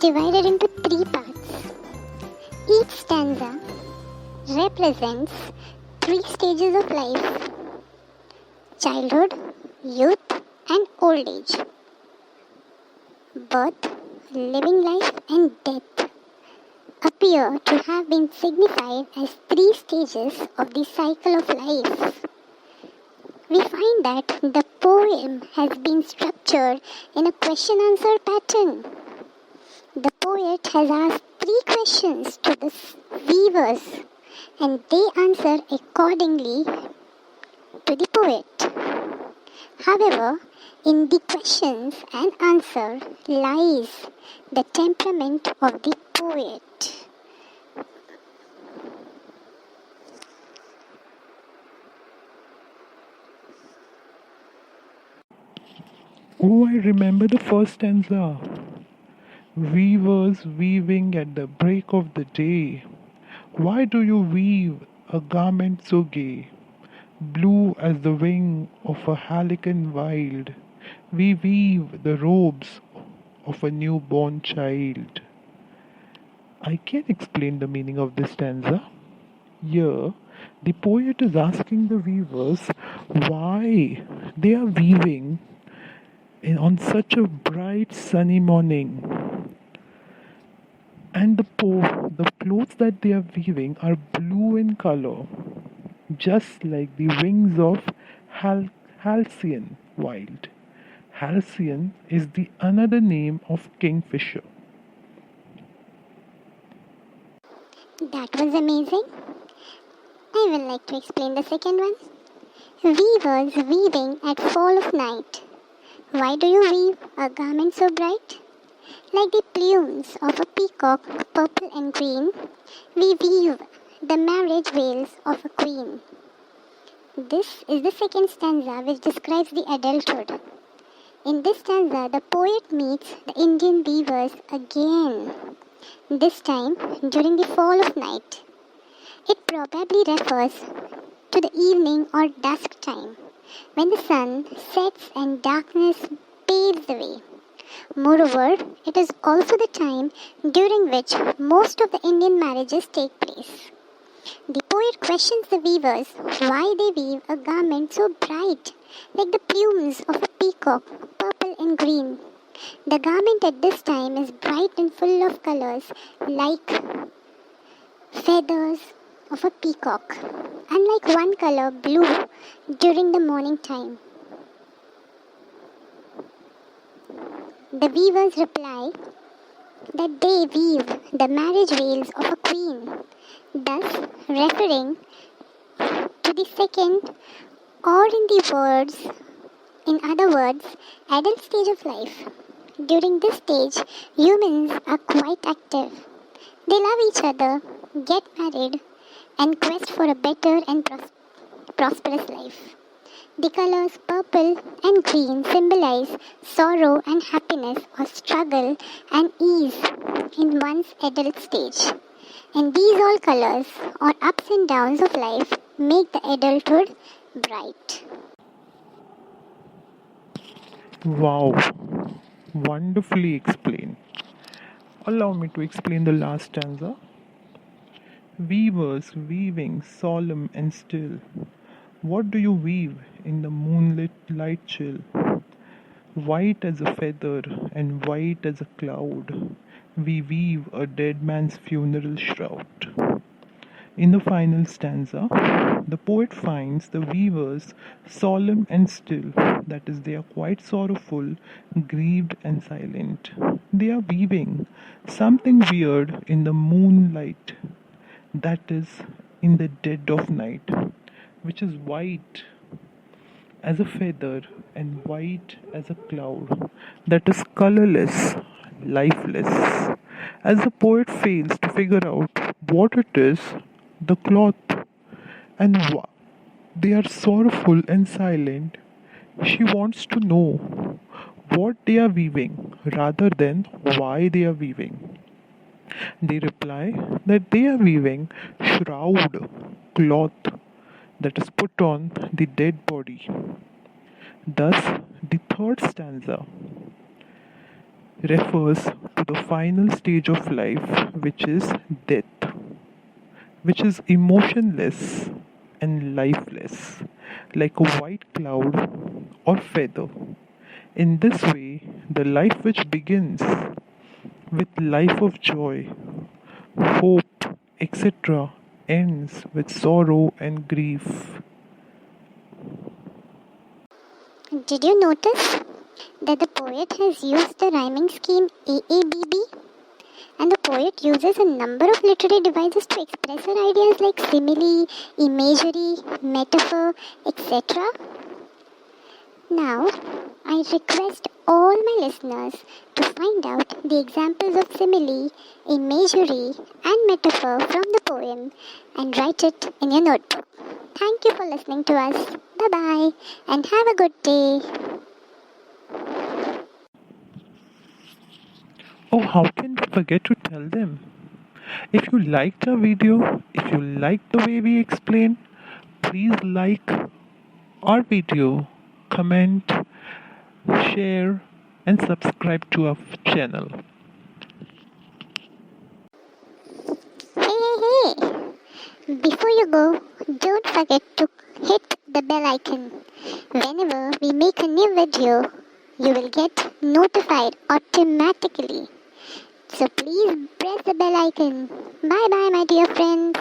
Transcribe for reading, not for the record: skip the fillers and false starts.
divided into three parts. Each stanza represents three stages of life: childhood, youth, and old age. Birth, living life, and death appear to have been signified as three stages of the cycle of life. We find that the poem has been structured in a question-answer pattern. The poet has asked three questions to the weavers, and they answer accordingly to the poet. However, in the questions and answer lies the temperament of the poet. Oh, I remember the first stanza. Weavers weaving at the break of the day. Why do you weave a garment so gay? Blue as the wing of a halcyon wild. We weave the robes of a newborn child. I can't explain the meaning of this stanza. Here, the poet is asking the weavers why they are weaving on such a bright sunny morning, and the clothes that they are weaving are blue in color, just like the wings of halcyon wild. Halcyon is the another name of kingfisher. That was amazing. I would like to explain the second one. Weavers weaving at fall of night. Why do you weave a garment so bright? Like the plumes of a peacock, purple and green, we weave the marriage veils of a queen. This is the second stanza which describes the adulthood. In this stanza, the poet meets the Indian weavers again, this time during the fall of night. It probably refers to the evening or dusk time, when the sun sets and darkness paves the way. Moreover, it is also the time during which most of the Indian marriages take place. The poet questions the weavers why they weave a garment so bright, like the plumes of a peacock, purple and green. The garment at this time is bright and full of colors, like feathers of a peacock, unlike one color, blue, during the morning time. The weavers reply that they weave the marriage veils of a queen, thus referring to the second, or in other words, adult stage of life. During this stage, humans are quite active. They love each other, get married, and quest for a better and prosperous life. The colors purple and green symbolize sorrow and happiness, or struggle and ease in one's adult stage. And these all colors, or ups and downs of life, make the adulthood bright. Wow, wonderfully explained. Allow me to explain the last stanza. Weavers weaving solemn and still. What do you weave in the moonlit light chill? White as a feather and white as a cloud, we weave a dead man's funeral shroud. In the final stanza, the poet finds the weavers solemn and still, that is, they are quite sorrowful, grieved, and silent. They are weaving something weird in the moonlight, that is, in the dead of night, which is white as a feather and white as a cloud, that is colorless, lifeless. As the poet fails to figure out what it is, the cloth, and they are sorrowful and silent, she wants to know what they are weaving rather than why they are weaving. They reply that they are weaving shroud, cloth that is put on the dead body. Thus, the third stanza refers to the final stage of life, which is death, which is emotionless and lifeless, like a white cloud or feather. In this way, the life which begins with life of joy, hope, etc., ends with sorrow and grief. Did you notice that the poet has used the rhyming scheme AABB? And the poet uses a number of literary devices to express her ideas like simile, imagery, metaphor, etc. Now, I request all my listeners to find out the examples of simile, imagery, and metaphor from the poem and write it in your notebook. Thank you for listening to us. Bye bye and have a good day. Oh, how can we forget to tell them? If you liked our video, if you liked the way we explain, please like our video, comment, share, and subscribe to our channel. Hey! Before you go, don't forget to hit the bell icon. Whenever we make a new video, you will get notified automatically. So please press the bell icon. Bye bye, my dear friends.